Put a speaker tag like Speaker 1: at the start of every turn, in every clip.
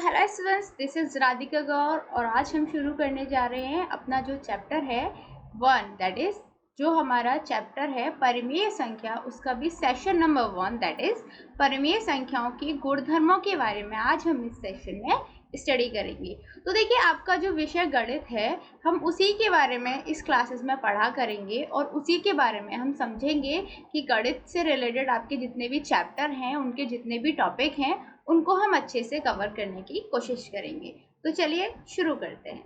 Speaker 1: Hello students, this is Radhika Gaur और आज हम शुरू करने जा रहे हैं अपना जो चैप्टर है 1, दैट इज जो हमारा चैप्टर है परिमेय संख्या, उसका भी सेशन नंबर 1 दैट इज परिमेय संख्याओं के गुणधर्मों के बारे में आज हम इस सेशन में स्टडी करेंगे। तो देखिए, आपका जो विषय गणित है हम उसी के बारे में इस क्लासेस में पढ़ा करेंगे और उसी के बारे में हम समझेंगे कि गणित से रिलेटेड आपके जितने भी चैप्टर हैं, उनके जितने भी टॉपिक हैं, उनको हम अच्छे से कवर करने की कोशिश करेंगे। तो चलिए शुरू करते हैं।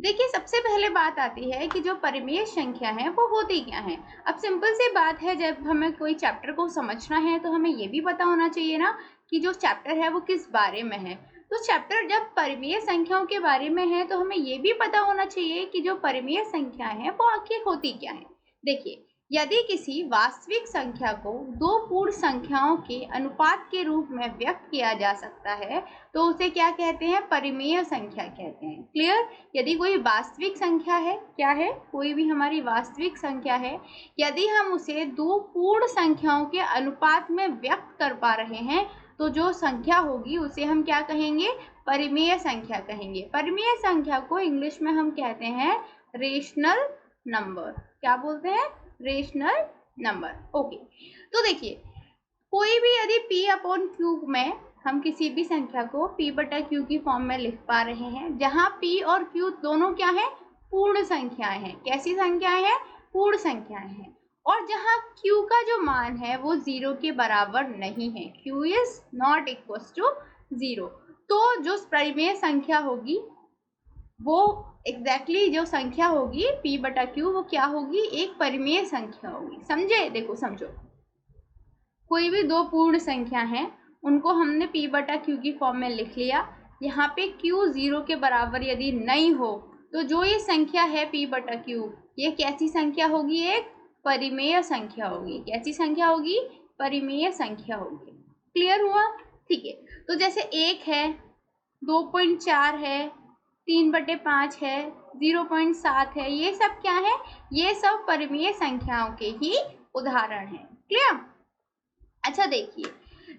Speaker 1: देखिए, सबसे पहले बात आती है कि जो परिमेय संख्या है वो होती क्या है। अब सिंपल सी बात है, जब हमें कोई चैप्टर को समझना है तो हमें ये भी पता होना चाहिए ना कि जो चैप्टर है वो किस बारे में है। तो चैप्टर जब परिमेय संख्याओं के बारे में है तो हमें ये भी पता होना चाहिए कि जो परिमेय संख्या है वो आखिर होती क्या है। देखिए, यदि किसी वास्तविक संख्या को दो पूर्ण संख्याओं के अनुपात के रूप में व्यक्त किया जा सकता है तो उसे क्या कहते हैं? परिमेय संख्या कहते हैं। क्लियर? यदि कोई वास्तविक संख्या है, क्या है? कोई भी हमारी वास्तविक संख्या है, यदि हम उसे दो पूर्ण संख्याओं के अनुपात में व्यक्त कर पा रहे हैं तो जो संख्या होगी उसे हम क्या कहेंगे? परिमेय संख्या कहेंगे। परिमेय संख्या को इंग्लिश में हम कहते हैं रेशनल नंबर। क्या बोलते हैं? Rational number. ओके, तो देखिए, कोई भी यदि p अपॉन क्यू में हम किसी भी संख्या को p बटा क्यू की फॉर्म में लिख पा रहे हैं, जहां p और q दोनों क्या है? पूर्ण संख्याएं हैं। कैसी संख्याएं हैं? पूर्ण संख्याएं हैं। और जहां q का जो मान है वो 0 के बराबर नहीं है, q is not equal to 0, तो जो परिमेय संख्या होगी वो एग्जैक्टली जो संख्या होगी p बटा क्यू, वो क्या होगी? एक परिमेय संख्या होगी। समझे? देखो, समझो, कोई भी दो पूर्ण संख्या है उनको हमने p बटा क्यू की फॉर्म में लिख लिया। यहाँ पे q 0 के बराबर यदि नहीं हो तो जो ये संख्या है p बटा क्यू, ये कैसी संख्या होगी? एक परिमेय संख्या होगी। कैसी संख्या होगी? परिमेय संख्या होगी। क्लियर हुआ? ठीक है, तो जैसे 1 है, 2.4 है, 3/5 है, 0.7 है, ये सब क्या है? ये सब परिमेय संख्याओं के ही उदाहरण हैं। क्लियर? अच्छा, देखिए,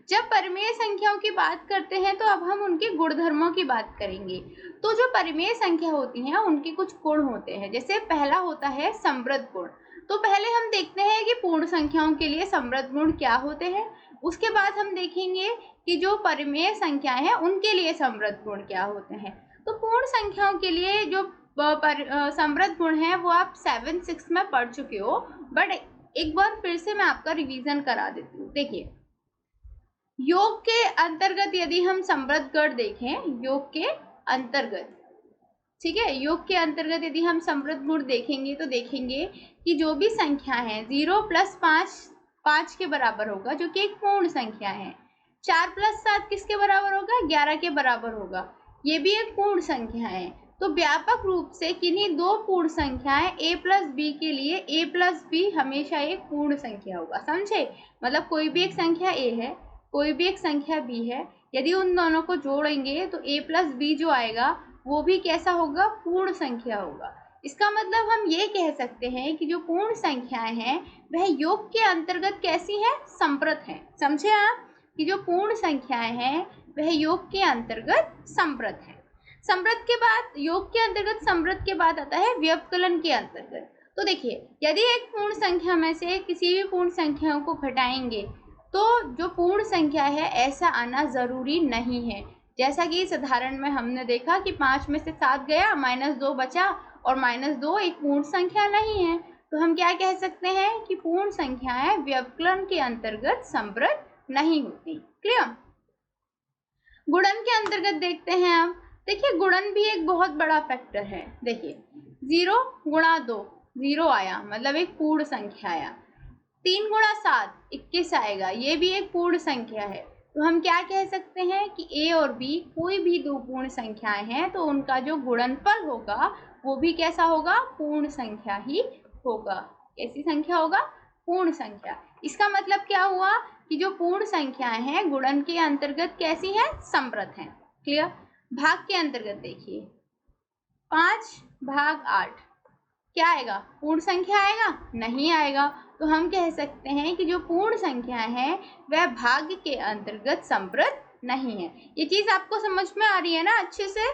Speaker 1: जब परिमेय संख्याओं की बात करते हैं तो अब हम उनके गुणधर्मों की बात करेंगे। तो जो परिमेय संख्या होती हैं उनके कुछ गुण होते हैं। जैसे पहला होता है समृद्ध गुण। तो पहले हम देखते हैं कि पूर्ण संख्याओं के लिए समृद्ध गुण क्या होते हैं। उसके बाद हम देखेंगे कि जो परिमेय संख्याएं हैं उनके लिए समृद्ध गुण क्या होते हैं। तो पूर्ण संख्याओं के लिए जो समृद्ध गुण है वो आप 7-6 में पढ़ चुके हो, बट एक बार फिर से मैं आपका रिवीजन करा देती हूँ। देखिए, योग के अंतर्गत यदि हम समृद्ध गुण देखें, योग के अंतर्गत, ठीक है, योग के अंतर्गत यदि हम समृद्ध गुण देखेंगे तो देखेंगे कि जो भी संख्या है 0 + 5 5 के बराबर होगा, जो कि एक पूर्ण संख्या है। 4 + 7 किसके बराबर होगा? 11 के बराबर होगा, ये भी एक पूर्ण संख्या है। तो व्यापक रूप से किन्हीं दो पूर्ण संख्याएं a + b के लिए a + b हमेशा एक पूर्ण संख्या होगा। समझे? मतलब कोई भी एक संख्या a है, कोई भी एक संख्या b है, यदि उन दोनों को जोड़ेंगे तो a + b जो आएगा वो भी कैसा होगा? पूर्ण संख्या होगा। इसका मतलब हम ये कह सकते हैं कि जो पूर्ण संख्याएं हैं वह योग के अंतर्गत कैसी हैं? समृद्ध हैं। समझे आप कि जो पूर्ण संख्याएं हैं वह योग के अंतर्गत समृद्ध हैं। समृद्ध के बाद, योग के अंतर्गत समृद्ध के बाद आता है व्यवकलन के अंतर्गत। तो देखिए, यदि एक पूर्ण संख्या में से किसी भी पूर्ण संख्याओं को घटाएंगे तो जो पूर्ण संख्या है ऐसा आना जरूरी नहीं है। जैसा कि इस उदाहरण में हमने देखा कि 5 में से 7 गया, -2 बचा, और -2 एक पूर्ण संख्या नहीं है। तो हम क्या कह सकते हैं कि पूर्ण संख्याएं व्यवकलन के अंतर्गत समृद्ध नहीं होती। क्लियर? गुणन के अंतर्गत देखते हैं अब। देखिए, गुणन भी एक बहुत बड़ा फैक्टर है। देखिए, 0 × 2 0 आया, मतलब एक पूर्ण संख्या आया। 3 × 7 21 आएगा, ये भी एक पूर्ण संख्या है। तो हम क्या कह सकते हैं कि a और b कोई भी दो पूर्ण संख्याएं हैं तो उनका जो गुणनफल होगा वो भी कैसा होगा? पूर्ण संख्या ही होगा। कैसी संख्या होगा? पूर्ण संख्या। इसका मतलब क्या हुआ कि जो पूर्ण संख्याएं हैं गुणन के अंतर्गत कैसी हैं? समृद्ध हैं। क्लियर? भाग के अंतर्गत देखिए, 5/8 क्या आएगा? पूर्ण संख्या आएगा? नहीं आएगा। तो हम कह सकते हैं कि जो पूर्ण संख्या है वह भाग के अंतर्गत समृद्ध नहीं है। ये चीज़ आपको समझ में आ रही है ना अच्छे से?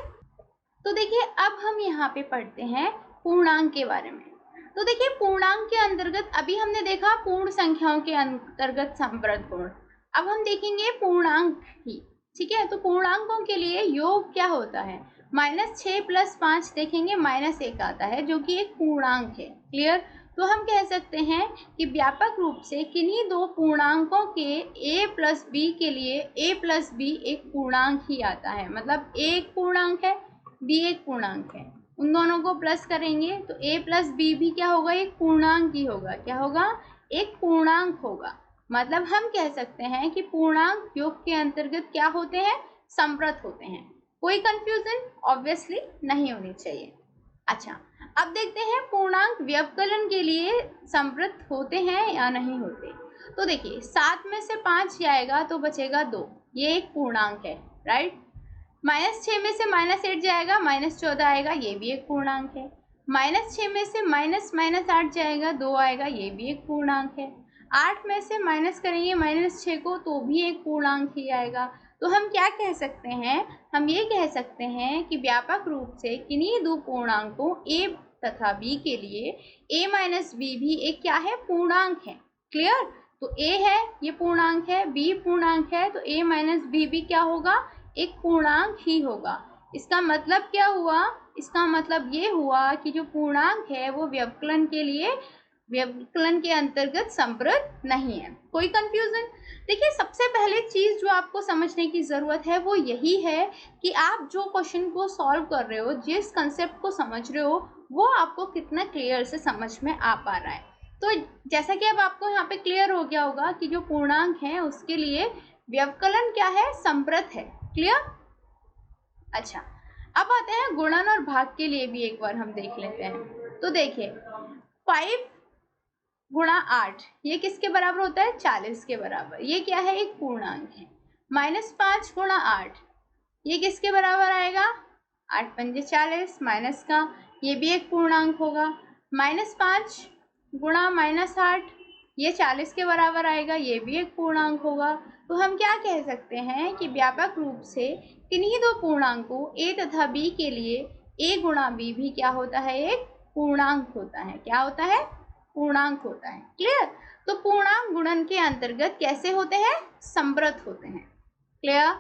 Speaker 1: तो देखिए अब हम यहाँ पे पढ़ते हैं पूर्णांक के बारे में। तो देखिए पूर्णांक के अंतर्गत अभी हमने देखा पूर्ण संख्याओं के अंतर्गत संप्रत गुण, अब हम देखेंगे पूर्णांक ही। ठीक है, तो पूर्णांकों के लिए योग क्या होता है? -6 + 5 देखेंगे -1 आता है जो कि एक पूर्णांक है। क्लियर? तो हम कह सकते हैं कि व्यापक रूप से किन्हीं दो पूर्णांकों के a + b के लिए a + b एक पूर्णांक ही आता है। मतलब a एक पूर्णांक है, b एक पूर्णांक है, उन दोनों को प्लस करेंगे तो a + b भी क्या होगा? एक पूर्णांक ही होगा। क्या होगा? एक पूर्णांक होगा। मतलब हम कह सकते हैं कि पूर्णांक योग के अंतर्गत क्या होते हैं? संप्रत होते हैं। कोई कंफ्यूजन ऑब्वियसली नहीं होनी चाहिए। अच्छा, अब देखते हैं पूर्णांक व्यवकलन के लिए संप्रत होते हैं या नहीं होते। तो देखिए 7 में से 5 जाएगा तो बचेगा 2, ये एक पूर्णांक है, राइट। -6 में से -8 जाएगा, -14 आएगा, ये भी एक पूर्णांक है। -6 में से -8 जाएगा, 2 आएगा, ये भी एक पूर्णांक है। 8 में से माइनस करेंगे -6 को तो भी एक पूर्णांक ही आएगा। तो हम क्या कह सकते हैं? हम ये कह सकते हैं कि व्यापक रूप से किन्हीं दो पूर्णांकों a तथा b के लिए a - b भी एक क्या है? पूर्णांक है। क्लियर? तो a है, ये पूर्णांक है, b पूर्णांक है, तो a - b भी क्या होगा? एक पूर्णांक ही होगा। इसका मतलब क्या हुआ? इसका मतलब ये हुआ कि जो पूर्णांक है वो व्यवकलन के अंतर्गत संप्रत नहीं है। कोई कंफ्यूजन? देखिए सबसे पहले चीज जो आपको समझने की जरूरत है वो यही है कि आप जो क्वेश्चन को सॉल्व कर रहे हो, जिस कंसेप्ट को समझ रहे हो, वो आपको कितना क्लियर से समझ में आ पा रहा है। तो जैसा कि अब आपको यहाँ पे क्लियर हो गया होगा कि जो पूर्णांक है उसके लिए व्यवकलन क्या है? संप्रत है। क्लियर? अच्छा, अब आते हैं गुणन और भाग के लिए भी एक बार हम देख लेते हैं। तो देखिए 5 × 8 ये किसके बराबर होता है? 40 के बराबर। ये क्या है? एक पूर्णांक है। -5 × 8 ये किसके बराबर आएगा? 8 पंजे 40 माइनस का, ये भी एक पूर्णांक होगा। -5 × -8 ये 40 के बराबर आएगा, ये भी एक पूर्णांक होगा। तो हम क्या कह सकते हैं कि व्यापक रूप से किन्हीं दो पूर्णांकों a तथा b के लिए a × b भी क्या होता है? एक पूर्णांक होता है। क्या होता है? पूर्णांक होता है। क्लियर? तो पूर्णांक गुणन के अंतर्गत कैसे होते हैं? संप्रत होते हैं। क्लियर?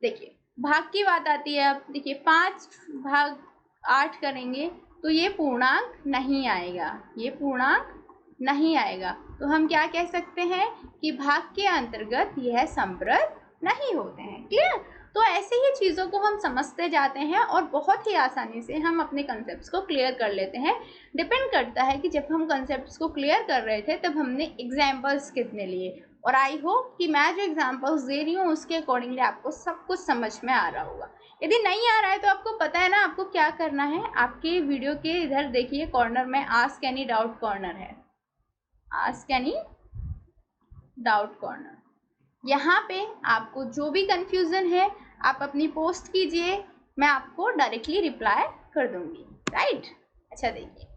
Speaker 1: देखिए भाग की बात आती है। अब देखिए 5 भाग 8 करेंगे तो ये पूर्णांक नहीं आएगा, ये पूर्णांक नहीं आएगा। तो हम क्या कह सकते हैं कि भाग के अंतर्गत यह संप्रत नहीं होते हैं। क्लियर? तो ऐसे ही चीज़ों को हम समझते जाते हैं और बहुत ही आसानी से हम अपने कंसेप्ट्स को क्लियर कर लेते हैं। डिपेंड करता है कि जब हम कंसेप्ट्स को क्लियर कर रहे थे तब हमने एग्जाम्पल्स कितने लिए, और आई होप कि मैं जो एग्जाम्पल्स दे रही हूँ उसके अकॉर्डिंगली आपको सब कुछ समझ में आ रहा होगा। यदि नहीं आ रहा है तो आपको पता है ना आपको क्या करना है। आपके वीडियो के इधर देखिए कॉर्नर में आस्क एनी डाउट कॉर्नर है, आस्क एनी डाउट कॉर्नर। यहाँ पे आपको जो भी कंफ्यूजन है आप अपनी पोस्ट कीजिए, मैं आपको डायरेक्टली रिप्लाई कर दूंगी। राइट? अच्छा देखिए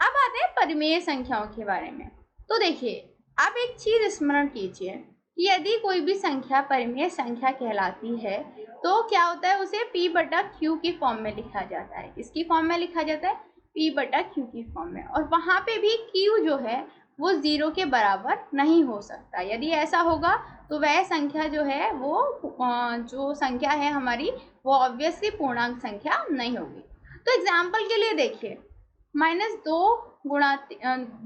Speaker 1: अब आते हैं परिमेय संख्याओं के बारे में। तो देखिए अब एक चीज स्मरण कीजिए कि यदि कोई भी संख्या परिमेय संख्या कहलाती है तो क्या होता है? उसे p/q की फॉर्म में लिखा जाता है। किसकी फॉर्म में लिखा जाता है? p/q की फॉर्म में। और वहाँ पे भी q जो है वो 0 के बराबर नहीं हो सकता। यदि ऐसा होगा तो वह संख्या जो है वो जो संख्या है हमारी वो ऑब्वियसली पूर्णांक संख्या नहीं होगी। तो एग्जाम्पल के लिए देखिए -2 ×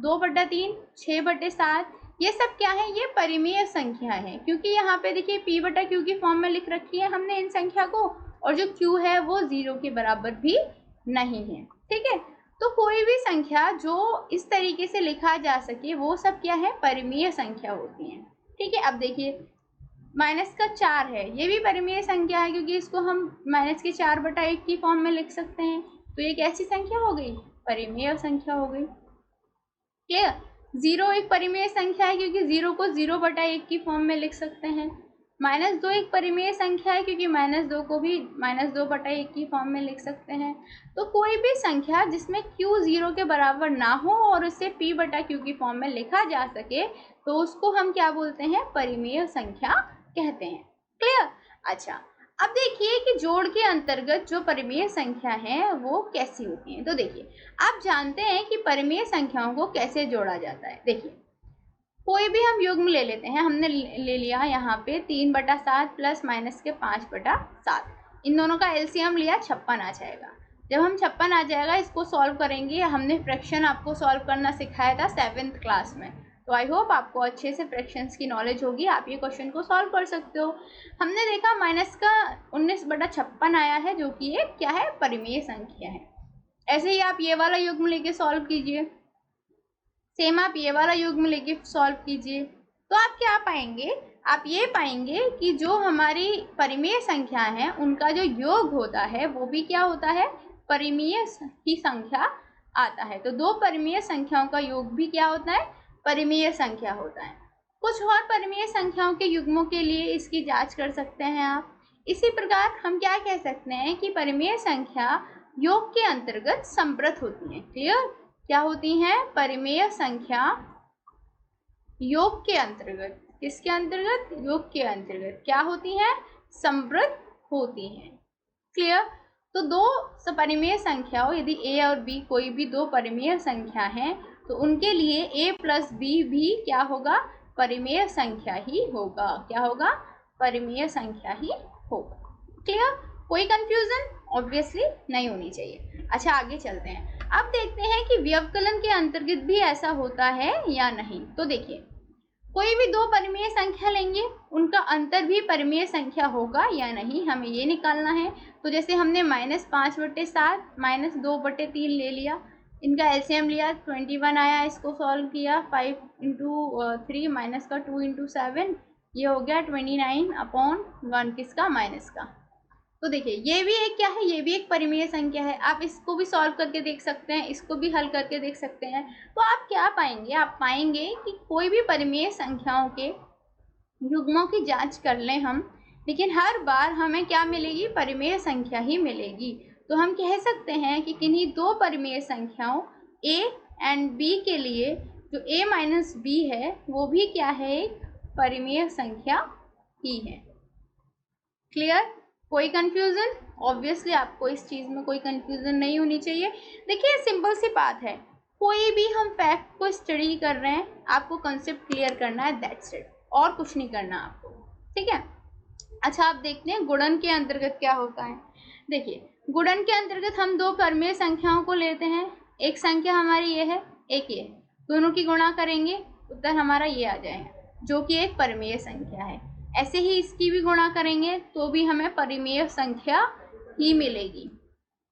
Speaker 1: 2/3 6/7 ये सब क्या है? ये परिमेय संख्या है, क्योंकि यहाँ पे देखिए p/q की फॉर्म में लिख रखी है हमने इन संख्या को, और जो q है वो 0 के बराबर भी नहीं है। ठीक है? तो कोई भी संख्या जो इस तरीके से लिखा जा सके वो सब क्या है? परिमेय संख्या होती है। ठीक है? अब देखिए -4 है, ये भी परिमेय संख्या है क्योंकि इसको हम -4/1 की फॉर्म में लिख सकते हैं। तो ये कैसी संख्या हो गई? परिमेय संख्या हो गई। क्लियर? 0 एक परिमेय संख्या है क्योंकि 0 को 0/1 की फॉर्म में लिख सकते हैं। -2 एक परिमेय संख्या है क्योंकि -2 को भी -2/1 की फॉर्म में लिख सकते हैं। तो कोई भी संख्या जिसमें q 0 के बराबर ना हो और उसे p/q की फॉर्म में लिखा जा सके तो उसको हम क्या बोलते हैं? परिमेय संख्या कहते हैं। क्लियर? अच्छा, अब देखिए कि जोड़ के अंतर्गत जो परिमेय संख्या है वो कैसी होती है। तो देखिए, आप जानते हैं कि परिमेय संख्याओं को कैसे जोड़ा जाता है। देखिए, कोई भी हम युग्म ले लेते हैं, हमने ले लिया यहाँ पे 3/7 प्लस माइनस के 5/7, इन दोनों का एलसीएम लिया 56 आ जाएगा। जब हम 56 आ जाएगा, इसको सॉल्व करेंगे। हमने फ्रैक्शन आपको सॉल्व करना सिखाया था 7th क्लास में, तो आई होप आपको अच्छे से फ्रैक्शंस की नॉलेज होगी, आप ये क्वेश्चन को सॉल्व कर सकते हो। हमने देखा माइनस का 19/56 आया है, जो कि एक क्या है, परिमेय संख्या है। ऐसे ही आप ये वाला युग्म लेके सॉल्व कीजिए, सेम आप ये वाला युग्म लेके सॉल्व कीजिए, तो आप क्या पाएंगे, आप ये पाएंगे कि जो हमारी परिमेय संख्या है उनका जो योग होता है वो भी क्या होता है, परिमेय की संख्या आता है। तो दो परिमेय संख्याओं का योग भी क्या होता है, परिमेय संख्या होता है। कुछ और परिमेय संख्याओं के युग्मों के लिए इसकी जांच कर सकते हैं आप। इसी प्रकार हम क्या कह सकते हैं कि परिमेय संख्या योग के अंतर्गत संवृत होती है। क्लियर, क्या होती हैं, परिमेय संख्या योग के अंतर्गत, किसके अंतर्गत, योग के अंतर्गत क्या होती हैं, संवृत होती हैं। क्लियर, तो दो परिमेय संख्याओं, यदि a और b कोई भी दो परिमेय संख्या हैं तो उनके लिए a प्लस b भी क्या होगा, परिमेय संख्या ही होगा। क्या होगा, परिमेय संख्या ही होगा। क्लियर, कोई कंफ्यूजन ऑब्वियसली नहीं होनी चाहिए। अच्छा, आगे चलते हैं। अब देखते हैं कि व्यवकलन के अंतर्गत भी ऐसा होता है या नहीं। तो देखिए, कोई भी दो परिमेय संख्या लेंगे, उनका अंतर भी परिमेय संख्या होगा या नहीं, हमें ये निकालना है। तो जैसे हमने -5/7 -2/3 ले लिया, इनका एलसीएम लिया 21 आया, इसको सॉल्व किया, 5 × 3 माइनस का 2 × 7, ये हो गया 29/1, किसका, माइनस का। तो देखिए, ये भी एक क्या है, ये भी एक परिमेय संख्या है। आप इसको भी सॉल्व करके देख सकते हैं, इसको भी हल करके देख सकते हैं। तो आप क्या पाएंगे, आप पाएंगे कि कोई भी परिमेय संख्याओं के युग्मों की जांच कर लें हम, लेकिन हर बार हमें क्या मिलेगी, परिमेय संख्या ही मिलेगी। तो हम कह सकते हैं कि किन्हीं दो परिमेय संख्याओं a एंड b के लिए जो a माइनस b है वो भी क्या है, एक परिमेय संख्या ही है। क्लियर, कोई कंफ्यूजन, ऑब्वियसली आपको इस चीज़ में कोई कंफ्यूजन नहीं होनी चाहिए। देखिए, सिंपल सी बात है, कोई भी हम फैक्ट को स्टडी कर रहे हैं, आपको कंसेप्ट क्लियर करना है, दैट्स इट, और कुछ नहीं करना आपको। ठीक है, अच्छा, आप देखते हैं गुणन के अंतर्गत क्या होता है। देखिए, गुणन के अंतर्गत हम दो परिमेय संख्याओं को लेते हैं, एक संख्या हमारी ये है, एक ये है, दोनों की गुणा करेंगे, उत्तर हमारा ये आ जाएगा, जो कि एक परिमेय संख्या है। ऐसे ही इसकी भी गुणा करेंगे तो भी हमें परिमेय संख्या ही मिलेगी।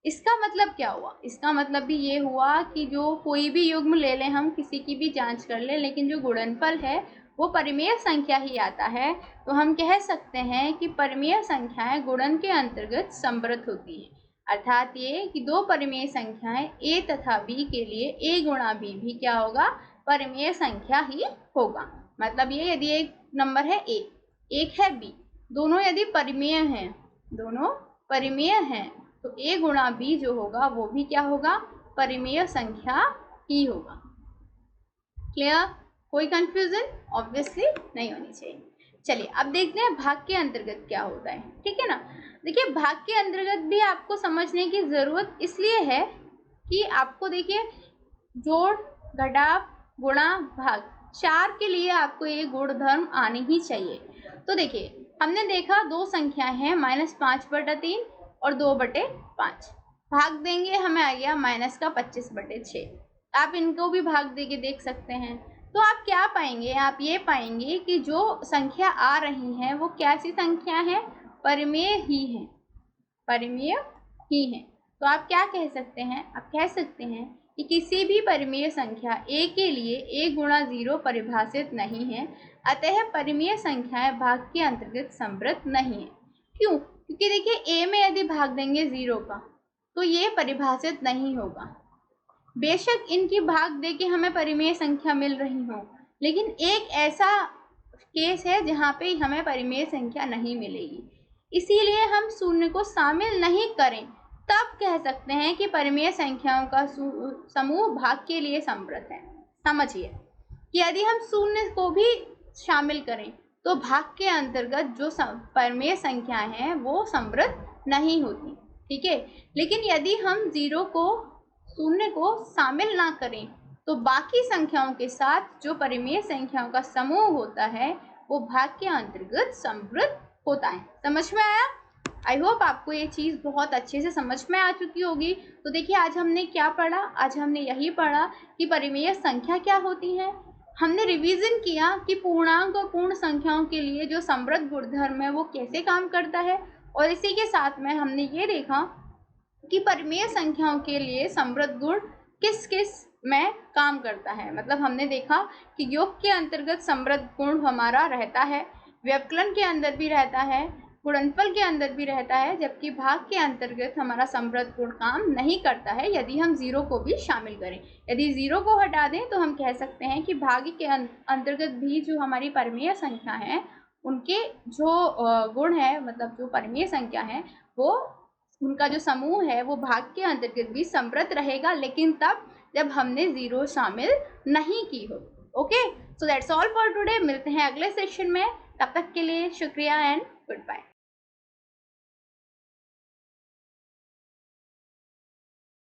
Speaker 1: इसका मतलब क्या हुआ, इसका मतलब भी ये हुआ कि जो कोई भी युग्म ले लें हम, किसी की भी जांच कर लें, लेकिन जो गुणनफल है वो परिमेय संख्या ही आता है। तो हम कह सकते हैं कि परिमेय संख्याएं गुणन के अंतर्गत संवृत होती हैं। अर्थात ये कि दो परिमेय संख्याएं a तथा b के लिए a गुणा b भी क्या होगा, परिमेय संख्या ही होगा। मतलब ये, यदि एक नंबर है a, एक है b, दोनों यदि परिमेय हैं, दोनों परिमेय हैं, तो a गुणा b जो होगा वो भी क्या होगा, परिमेय संख्या ही होगा। क्लियर, कोई कंफ्यूजन ऑब्वियसली नहीं होनी चाहिए। चलिए, अब देखते हैं भाग के अंतर्गत क्या होता है। ठीक है ना, देखिए, भाग के अंतर्गत भी आपको समझने की ज़रूरत इसलिए है कि आपको देखिए, जोड़, घटाव, गुणा, भाग, चार के लिए आपको ये गुणधर्म आने ही चाहिए। तो देखिए, हमने देखा दो संख्याएं हैं, -5/3 और 2/5, भाग देंगे हमें आ गया -25/6। आप इनको भी भाग दे के देख सकते हैं। तो आप क्या पाएंगे, आप ये पाएंगे कि जो संख्या आ रही हैं वो कैसी संख्या है, परिमेय ही है, परिमेय ही है। तो आप क्या कह सकते हैं, आप कह सकते हैं कि किसी भी परिमेय संख्या a के लिए a गुणा 0 परिभाषित नहीं है, अतः परिमेय संख्याएं भाग के अंतर्गत संवृत नहीं है। क्यों, क्योंकि देखिए, a में यदि भाग देंगे 0 का तो ये परिभाषित नहीं होगा। बेशक इनकी भाग दे के हमें परिमेय संख्या मिल रही हो, लेकिन एक ऐसा केस है जहाँ पे हमें परिमेय संख्या नहीं मिलेगी, इसीलिए हम शून्य को शामिल नहीं करें, तब कह सकते हैं कि परिमेय संख्याओं का समूह भाग के लिए संवृत है। समझिए कि यदि हम शून्य को भी शामिल करें तो भाग के अंतर्गत जो परिमेय संख्याएं हैं वो समृद्ध नहीं होती, ठीक है। लेकिन यदि हम शून्य को शामिल ना करें तो बाकी संख्याओं के साथ जो परिमेय संख्याओं का समूह होता है वो भाग के अंतर्गत समृद्ध होता है। समझ में आया? आई होप आपको ये चीज़ बहुत अच्छे से समझ में आ चुकी होगी। तो देखिए आज हमने क्या पढ़ा, आज हमने यही पढ़ा कि परिमेय संख्या क्या होती है। हमने रिवीजन किया कि पूर्णांक और पूर्ण संख्याओं के लिए जो समृद्ध गुणधर्म है वो कैसे काम करता है, और इसी के साथ में हमने ये देखा कि परिमेय संख्याओं के लिए समृद्ध गुण किस किस में काम करता है। मतलब हमने देखा कि योग के अंतर्गत समृद्ध गुण हमारा रहता है, व्यवकलन के अंदर भी रहता है, गुणनफल के अंदर भी रहता है, जबकि भाग के अंतर्गत हमारा समृद्ध गुण काम नहीं करता है यदि हम जीरो को भी शामिल करें। यदि जीरो को हटा दें तो हम कह सकते हैं कि भाग के अंतर्गत भी जो हमारी परिमेय संख्या है उनके जो गुण है, मतलब जो परिमेय संख्या है वो उनका जो समूह है वो भाग के अंतर्गत भी समृद्ध रहेगा, लेकिन तब जब हमने जीरो शामिल नहीं की हो। Okay, so that's all for today. मिलते हैं अगले सेशन में, तब तक के लिए शुक्रिया एंड गुड बाय।